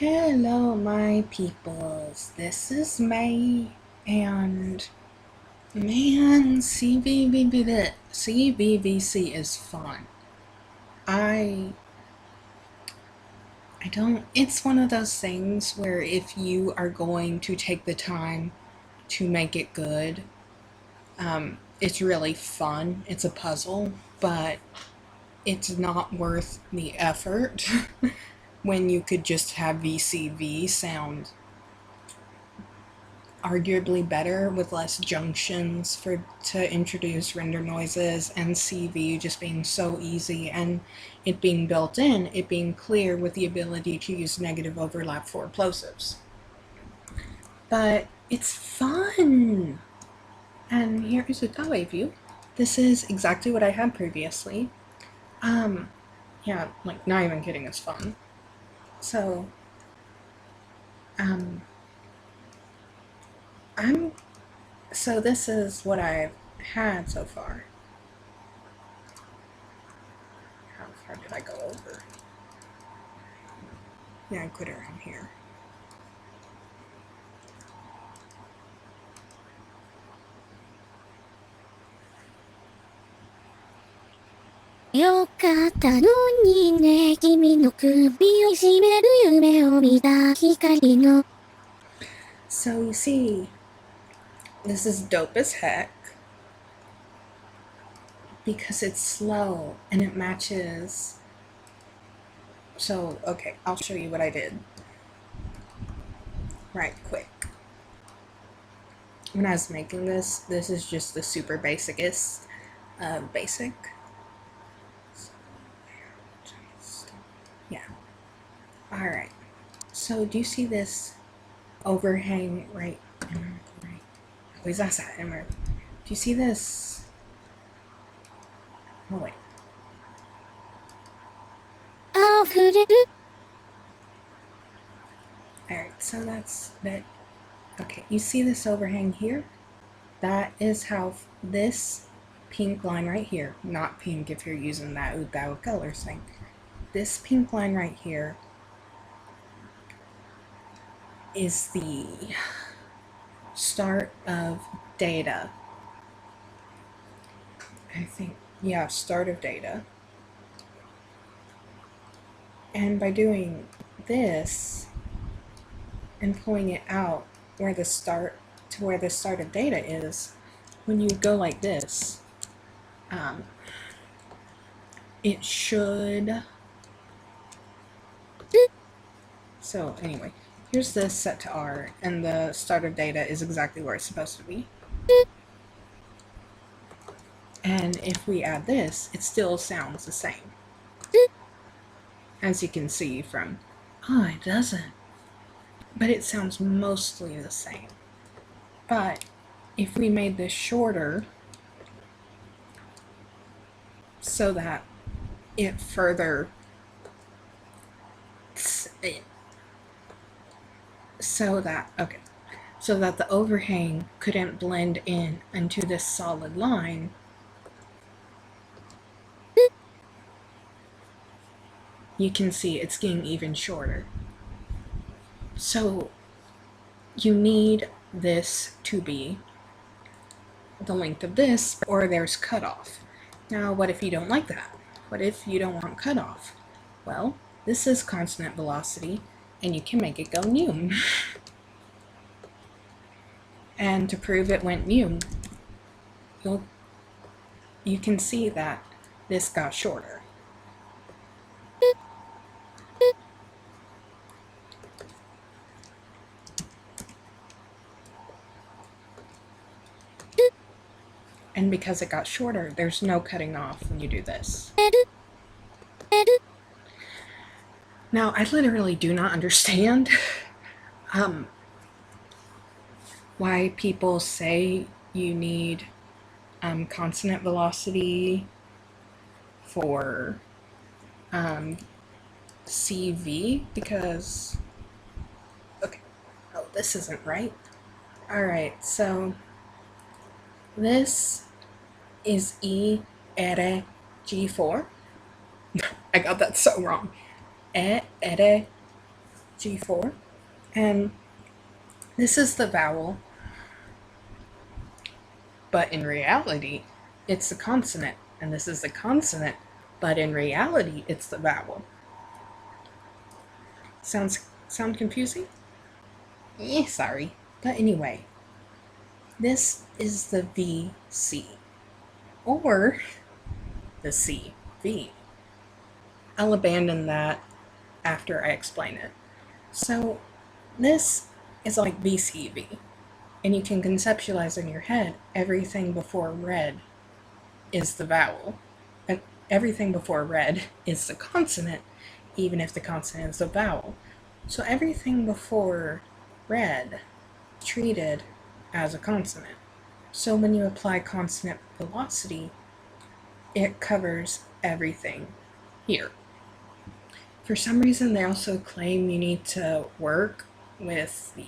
Hello, my peoples. This is May, and man, CVVC is fun. I I don't. It's one of those things where if you are going to take the time to make it good, it's really fun. It's a puzzle, but it's not worth the effort when you could just have VCV sound arguably better with less junctions to introduce render noises, and CV just being so easy, and it being built in, it being clear with the ability to use negative overlap for plosives. But it's fun! And here is a UTAU view. This is exactly what I had previously. Yeah, like, not even kidding, it's fun. So, so this is what I've had so far. How far did I go over? Yeah, I quit around here. So you see, this is dope as heck because it's slow and it matches. So, okay, I'll show you what I did right quick. When I was making this is just the super basicest basic. Yeah. Alright. So do you see this overhang right? Where's that at? Do you see this? Oh wait. Alright, so that's that. Okay, you see this overhang here? That is how this pink line right here, not pink if you're using that UTAU colors thing, this pink line right here is the start of data. I think, yeah, start of data. And by doing this and pulling it out where the start of data is, when you go like this, it should. So anyway, here's this set to R, and the start of data is exactly where it's supposed to be. And if we add this, it still sounds the same. As you can see from, oh, it doesn't. But it sounds mostly the same. But if we made this shorter so that it further, so that the overhang couldn't blend in into this solid line, you can see it's getting even shorter. So you need this to be the length of this, or there's cutoff. Now, what if you don't like that? What if you don't want cutoff? Well, this is constant velocity, and you can make it go new. And to prove it went new, you can see that this got shorter. And because it got shorter, there's no cutting off when you do this. Now, I literally do not understand why people say you need consonant velocity for CV, because, okay, oh, this isn't right. Alright, so this is E, ere, G4. I got that so wrong. E, ere, G4, and this is the vowel, but in reality, it's the consonant, and this is the consonant, but in reality, it's the vowel. Sound confusing? Sorry. But anyway, this is the VC, or the CV. I'll abandon that after I explain it. So this is like VCV, and you can conceptualize in your head everything before red is the vowel, and everything before red is the consonant, even if the consonant is a vowel. So everything before red treated as a consonant. So when you apply consonant velocity, it covers everything here. For some reason, they also claim you need to work with the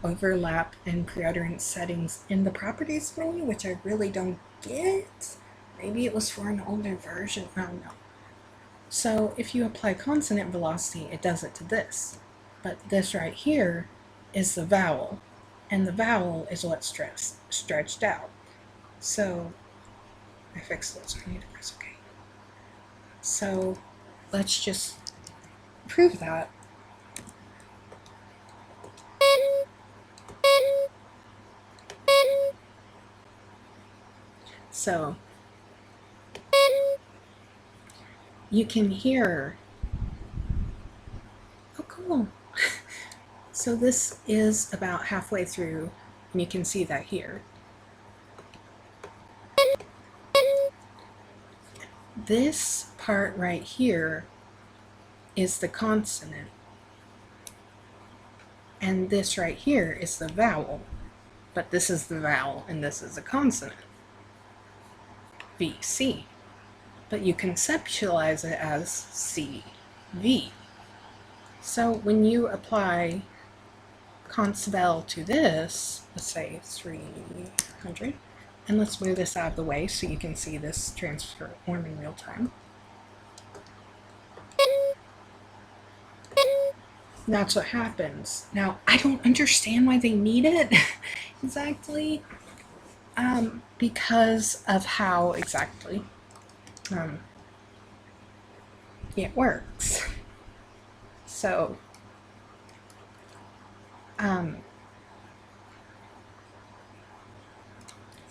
overlap and pre-utterance settings in the properties menu, which I really don't get. Maybe it was for an older version, I don't know. So if you apply consonant velocity, it does it to this. But this right here is the vowel, and the vowel is what's stretched out. So I fixed this, I need to press OK. So let's just prove that. So you can hear, oh cool. So this is about halfway through, and you can see that here. This part right here is the consonant, and this right here is the vowel, but this is the vowel and this is the consonant, VC. But you conceptualize it as CV. So when you apply constvel to this, let's say 300, and let's move this out of the way so you can see this transform in real time. That's what happens. Now, I don't understand why they need it exactly, because of how exactly it works. So,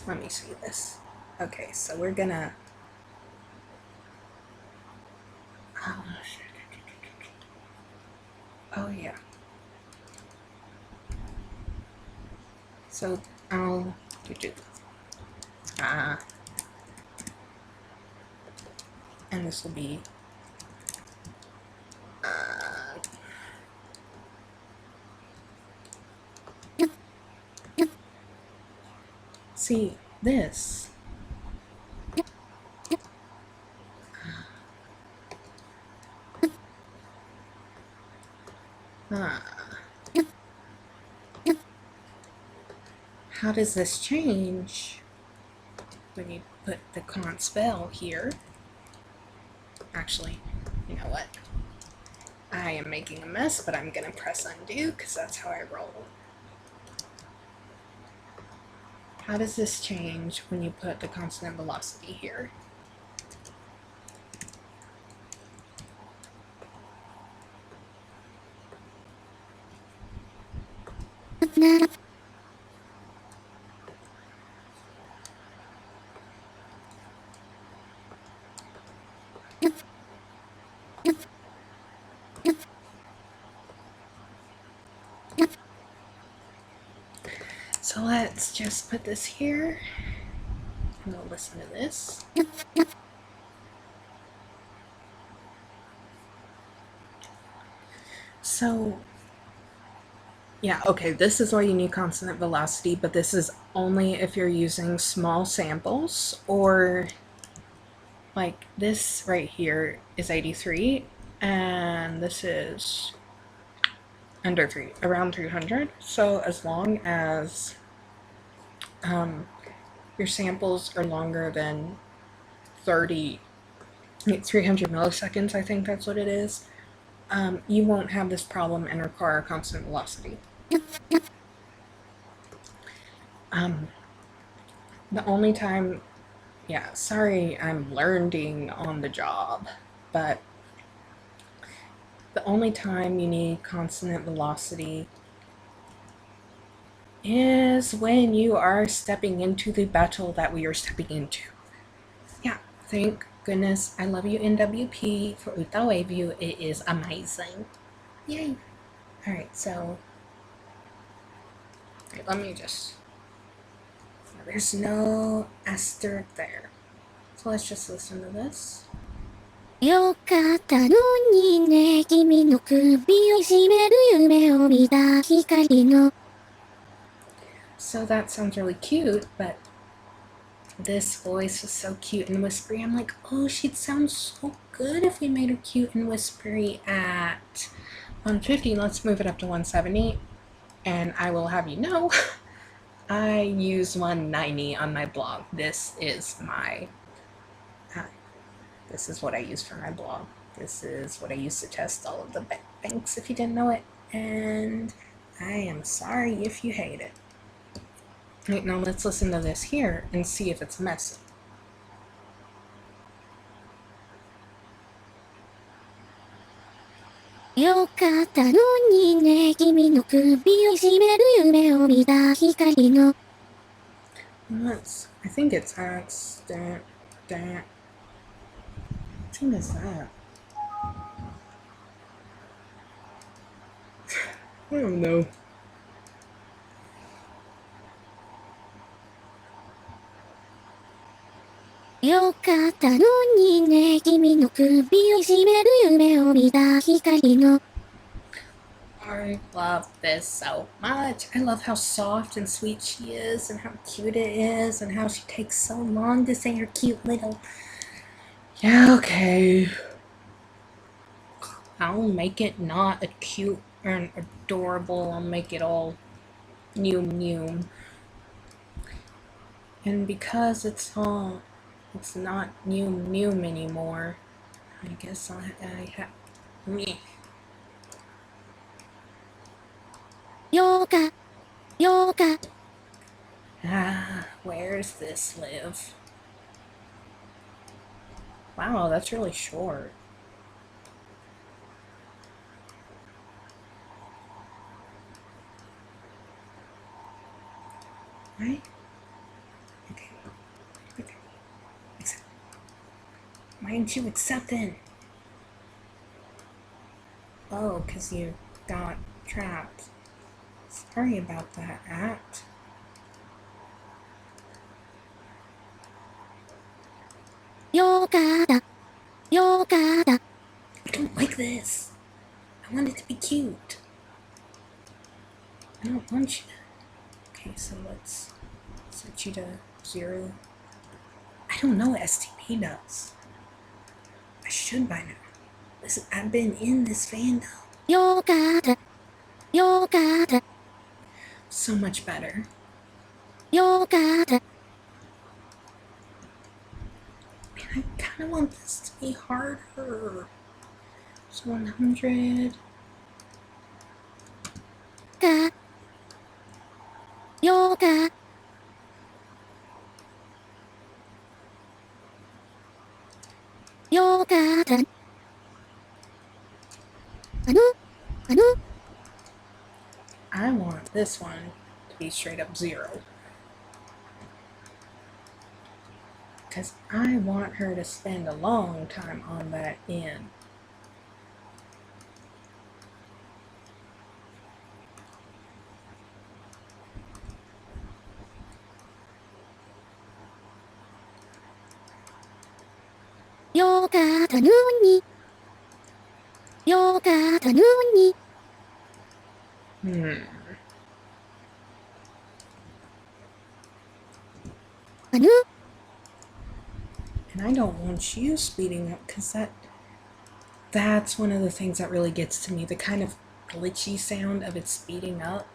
let me see this. Okay, so we're gonna, oh yeah. So I'll do and this will be see this. How does this change when you put the constvel here? Actually, you know what? I am making a mess, but I'm gonna press undo because that's how I roll. How does this change when you put the consonant velocity here? So let's just put this here, and we'll listen to this. So, yeah, okay, this is why you need consonant velocity, but this is only if you're using small samples, or like this right here is 83, and this is under around 300. So as long as your samples are longer than 300 milliseconds, I think that's what it is, you won't have this problem and require constant velocity. The only time, yeah, sorry, I'm learning on the job, but the only time you need constant velocity is when you are stepping into the battle that we are stepping into. Yeah, thank goodness. I love you, NWP, for UTAU. It is amazing. Yay. Alright, so let me just. There's no asterisk there. So let's just listen to this. よかったのにね、君の首を絞める夢を見た光の。So that sounds really cute, but this voice was so cute and whispery. I'm like, oh, she'd sound so good if we made her cute and whispery at 150. Let's move it up to 170. And I will have you know, I use 190 on my blog. This is what I use for my blog. This is what I use to test all of the banks, if you didn't know it. And I am sorry if you hate it. Right, now let's listen to this here and see if it's messy. よかったのにね、君の首を絞める夢を見た光の。I think it's accident. What tune is that? I don't know. よかったのにね、君の首を絞める夢を見た光の。I love this so much. I love how soft and sweet she is, and how cute it is, and how she takes so long to say her cute little. Yeah, okay. I'll make it not a cute or adorable. I'll make it all new. And because it's not new anymore, I guess I have me. よか。 Where's this live? Wow, that's really short. Right? Okay. Accept. Why aren't you accepting? Oh, because you got trapped. Sorry about that, Act. I don't like this. I want it to be cute. I don't want you to. Okay, so let's set you to 0. I don't know what STP does. I should by now. Listen, I've been in this fandom. So much better. Man, I kind of want this to be harder. So 100. I want this one to be straight up 0. Because I want her to spend a long time on that end. And I don't want you speeding up, because that's one of the things that really gets to me, the kind of glitchy sound of it speeding up.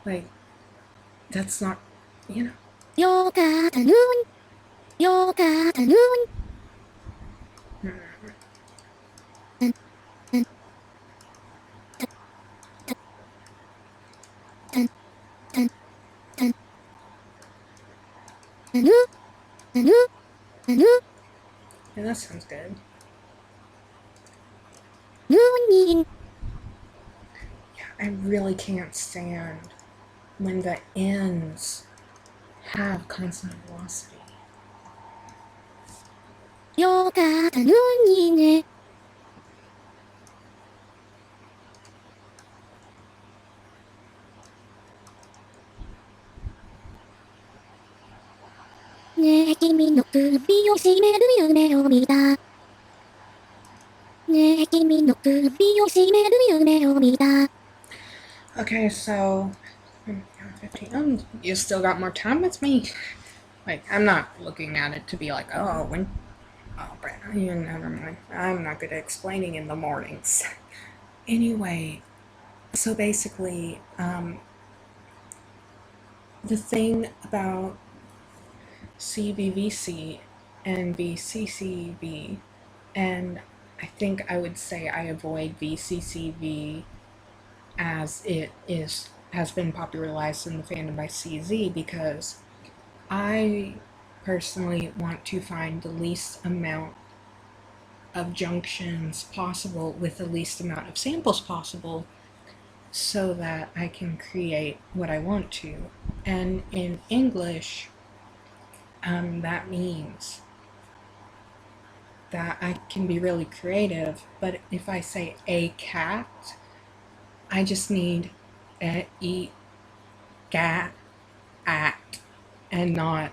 Like, that's not, you know. And that sounds good. Yeah, I really can't stand when the ends have consonant velocity. よかったのにね。ねえ君の首を絞める夢を見た。ねえ君の首を絞める夢を見た。 Okay, so 15. You still got more time with me. Like, I'm not looking at it to be like, oh, when. Oh, yeah, never mind. I'm not good at explaining in the mornings. Anyway, so basically, the thing about CVVC and VCCV, and I think I would say I avoid VCCV as it has been popularized in the fandom by CZ, because I personally want to find the least amount of junctions possible with the least amount of samples possible so that I can create what I want to. And in English, that means that I can be really creative, but if I say a cat, I just need a, e, gat, at, and not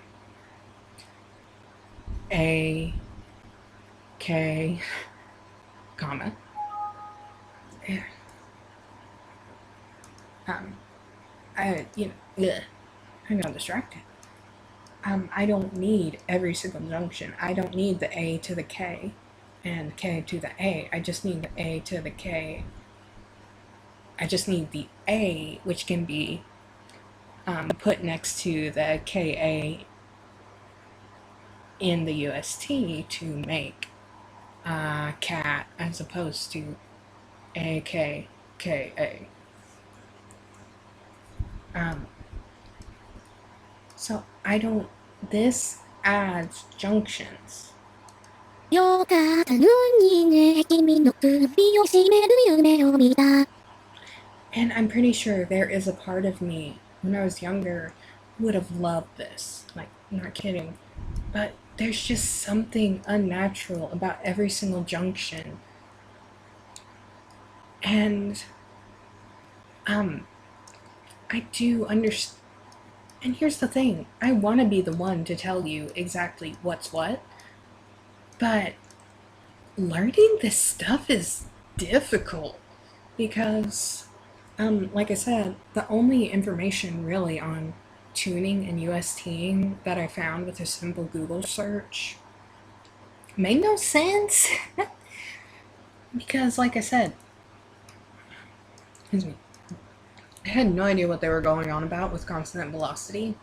a, k, comma. Yeah. I got distracted. I don't need every single junction. I don't need the A to the K and K to the A. I just need the A to the K. I just need the A, which can be put next to the KA in the UST to make cat, as opposed to AKKA. So I don't, this adds junctions. よかったのにね君の首を絞める夢を見た。 And I'm pretty sure there is a part of me when I was younger who would have loved this. Like, not kidding. But there's just something unnatural about every single junction. And I do understand. And here's the thing, I want to be the one to tell you exactly what's what, but learning this stuff is difficult because, like I said, the only information really on tuning and USTing that I found with a simple Google search made no sense. Because, like I said, excuse me, I had no idea what they were going on about with consonant velocity,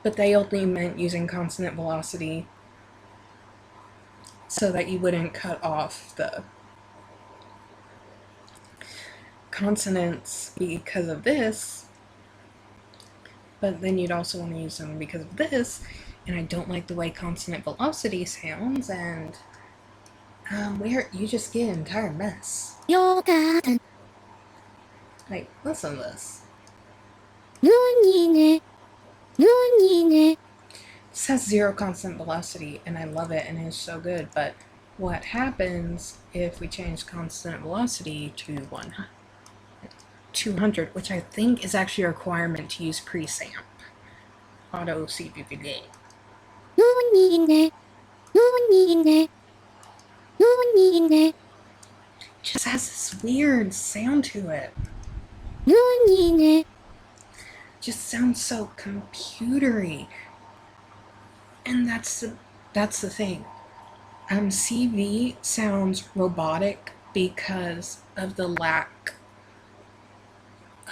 but they only meant using consonant velocity so that you wouldn't cut off the consonants because of this, but then you'd also want to use them because of this, and I don't like the way consonant velocity sounds, and where you just get an entire mess. よかった Like, listen to this. のにねのにね This has zero consonant velocity, and I love it, and it's so good, but what happens if we change consonant velocity to 200, which I think is actually a requirement to use presamp. OTO'd CVVC. のにねのにねのにね Just has this weird sound to it. のにね Just sounds so computery. And that's the thing. CV sounds robotic because of the lack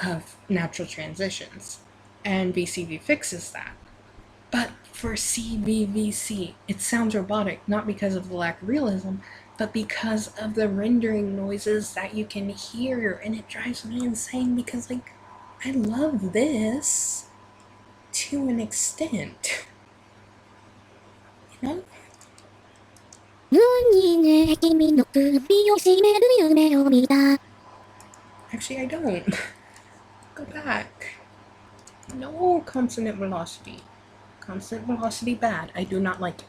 of natural transitions, and VCV fixes that. But for CVVC, it sounds robotic, not because of the lack of realism, but because of the rendering noises that you can hear, and it drives me insane because, like, I love this to an extent. You know? 何ね、君の首を絞める夢を見た。 Actually, I don't. Go back. No consonant velocity. Consonant velocity bad. I do not like it.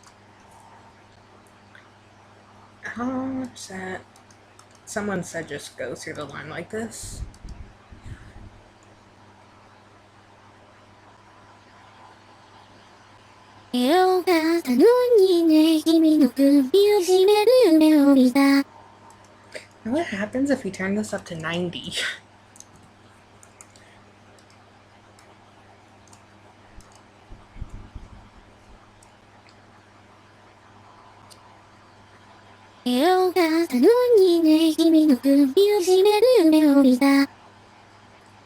How upset. Someone said just go through the line like this. よかったのにね、君の首を絞める夢を見た。 Now what happens if we turn this up to 90? よかったのにね、君の首を絞める夢を見た。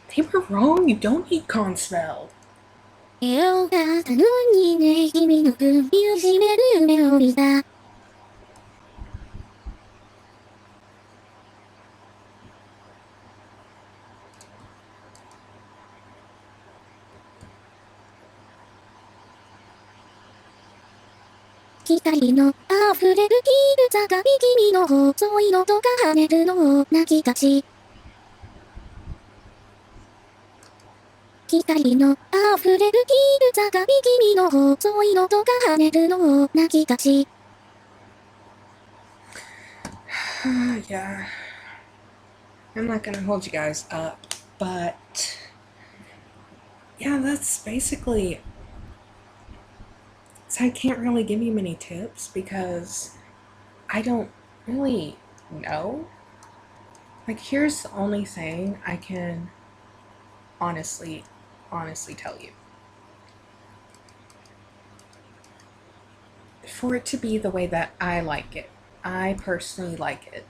They were wrong. You don't need conspell. よかったのにね、君の首を絞める夢を見た。 光の溢れるヒール坂に君の細いのとか跳ねるのを泣きたち。光の溢れるヒール坂に君の細いのとか跳ねるのを泣きたち。Yeah. I'm not gonna hold you guys up, but yeah, that's basically. So I can't really give you many tips because I don't really know. Like, here's the only thing I can honestly tell you. For it to be the way that I like it, I personally like it,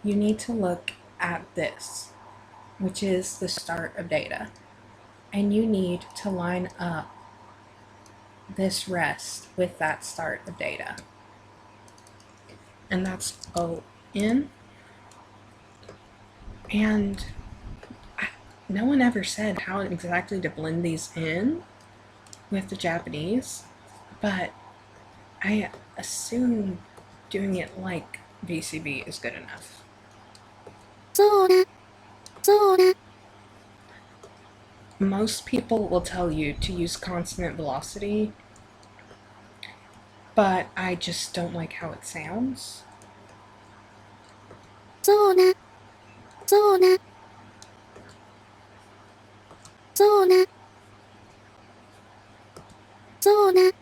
you need to look at this, which is the start of data. And you need to line up this rest with that start of data. And that's O-N. And no one ever said how exactly to blend these in with the Japanese, but I assume doing it like VCB is good enough. そうだ、そうだ。 Most people will tell you to use consonant velocity, but I just don't like how it sounds. そうだ、そうだ。そうだ、そうだ。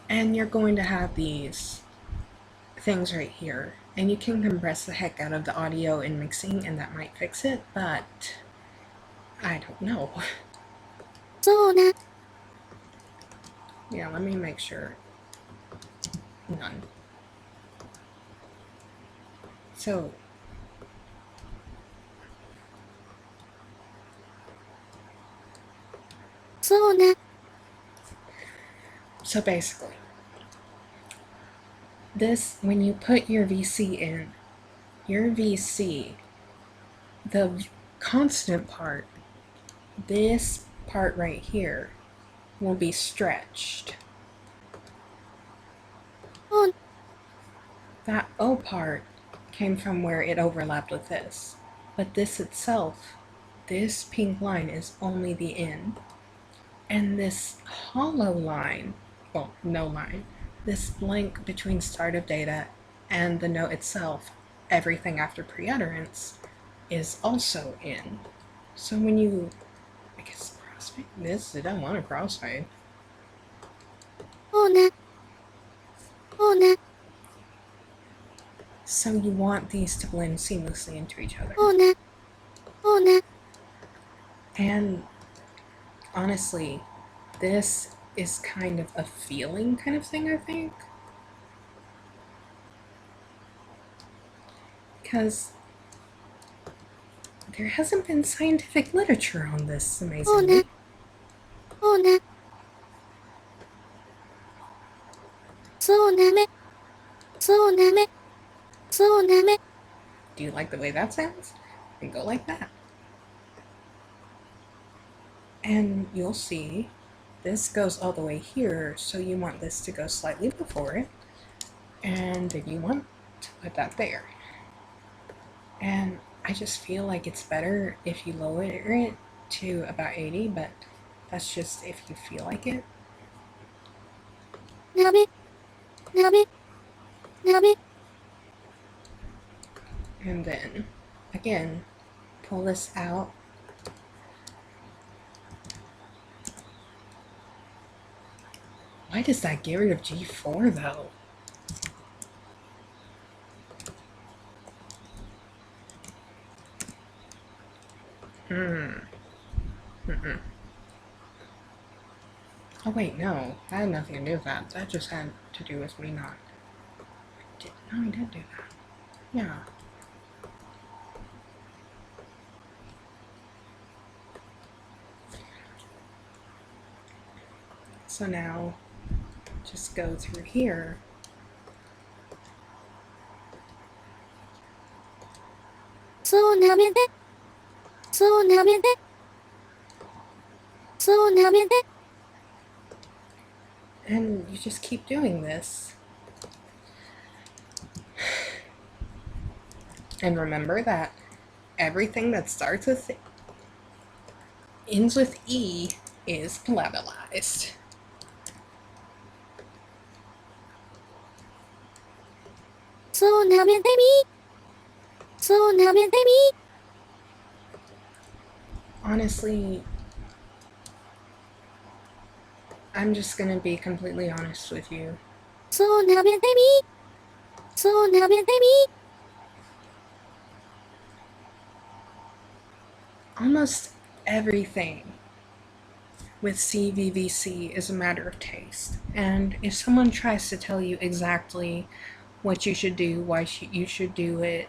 And you're going to have these things right here, and you can compress the heck out of the audio in mixing, and that might fix it, but I don't know. そうだ。 Yeah, let me make sure. None. So,そうだ。 so basically, this, when you put your VC in, your VC, the constant part, this part right here, will be stretched. お、 That O part came from where it overlapped with this. But this itself, this pink line is only the end. And this hollow line, well, no line, this blank between start of data and the note itself, everything after pre-utterance, is also in. So when you, I guess, crossfade this, I don't want a crossfade. そうだ。そうだ。 So you want these to blend seamlessly into each other. そうだ。そうだ。 And honestly, this is kind of a feeling kind of thing, I think. Because there hasn't been scientific literature on this, amazingly. そうだ。そうなめ、そうなめ、そうなめ. Do you like the way that sounds? Then go like that. And you'll see this goes all the way here, so you want this to go slightly before it, and then you want to put that there. And I just feel like it's better if you lower it to about 80, but that's just if you feel like it. なべ、なべ、なべ. And then, again, pull this out. Why does that get rid of G4 though? Oh wait, no. That had nothing to do with that. That just had to do with me not... No, I did do that. Yeah. So now, just go through here. Soなめで、そうなめで、そうなめで. And you just keep doing this. And remember that everything that starts with, ends with E is palatalized. So na me de mi. So na me de mi. Honestly, I'm just gonna be completely honest with you. So na me de mi. So na me de mi. Almost everything with CVVC is a matter of taste. And if someone tries to tell you exactly what you should do, why you should do it,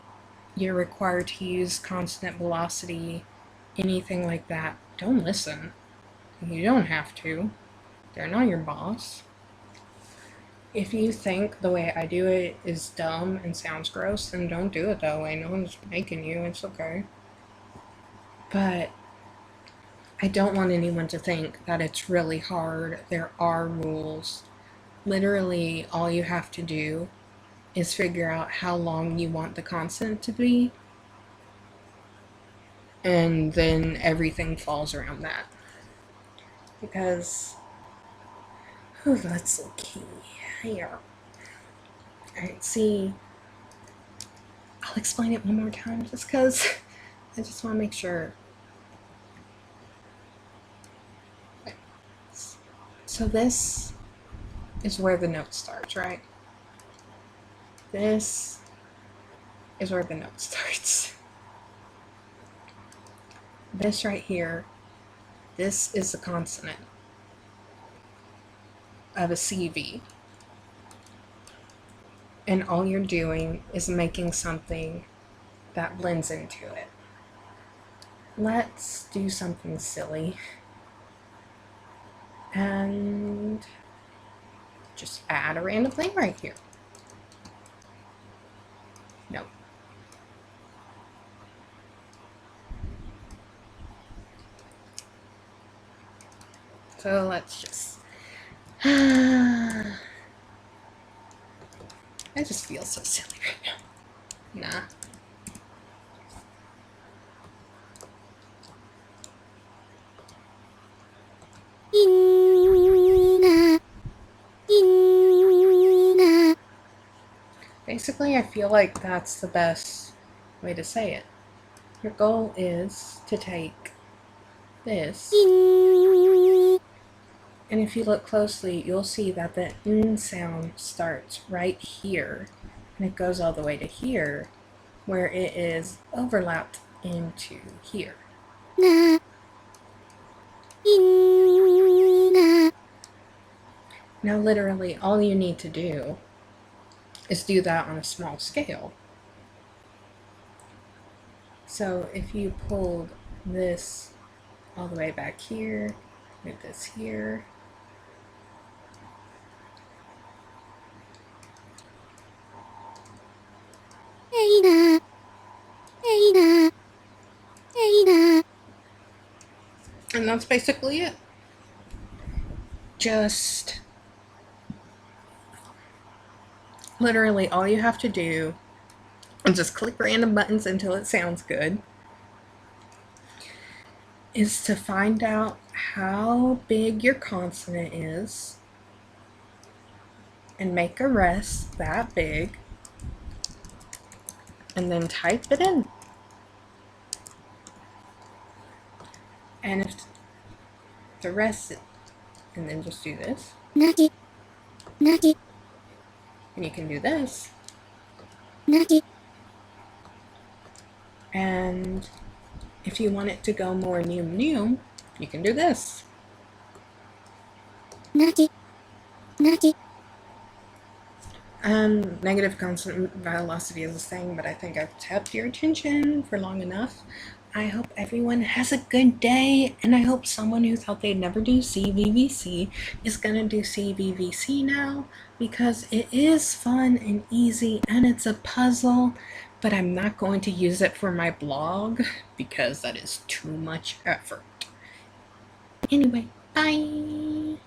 you're required to use constant velocity, anything like that, don't listen. You don't have to. They're not your boss. If you think the way I do it is dumb and sounds gross, then don't do it that way. No one's making you. It's okay. But I don't want anyone to think that it's really hard. There are rules. Literally, all you have to do is figure out how long you want the consonant to be, and then everything falls around that. Because, let's look here. Alright, see, I'll explain it one more time just because I just want to make sure. So this is where the note starts, right? This is where the note starts. This right here, this is the consonant of a CV. And all you're doing is making something that blends into it. Let's do something silly and just add a random thing right here. No. So let's just... I just feel so silly right now. Nah. Inna. Inna. Basically, I feel like that's the best way to say it. Your goal is to take this, and if you look closely, you'll see that the N sound starts right here, and it goes all the way to here, where it is overlapped into here. Na. Inna. Now, literally, all you need to do is do that on a small scale. So if you pulled this all the way back here, move this here, And that's basically it. Just literally all you have to do is just click random buttons until it sounds good, is to find out how big your consonant is and make a rest that big, and then type it in. And if the rest, and then just do this, なぎ、なぎ、 and you can do this, なぎ、 and if you want it to go more new, you can do this. なぎ、なぎ。 Negative consonant velocity is a thing, but I think I've tapped your attention for long enough. I hope everyone has a good day, and I hope someone who thought they'd never do CVVC is gonna do CVVC now, because it is fun and easy, and it's a puzzle, but I'm not going to use it for my blog, because that is too much effort. Anyway, bye!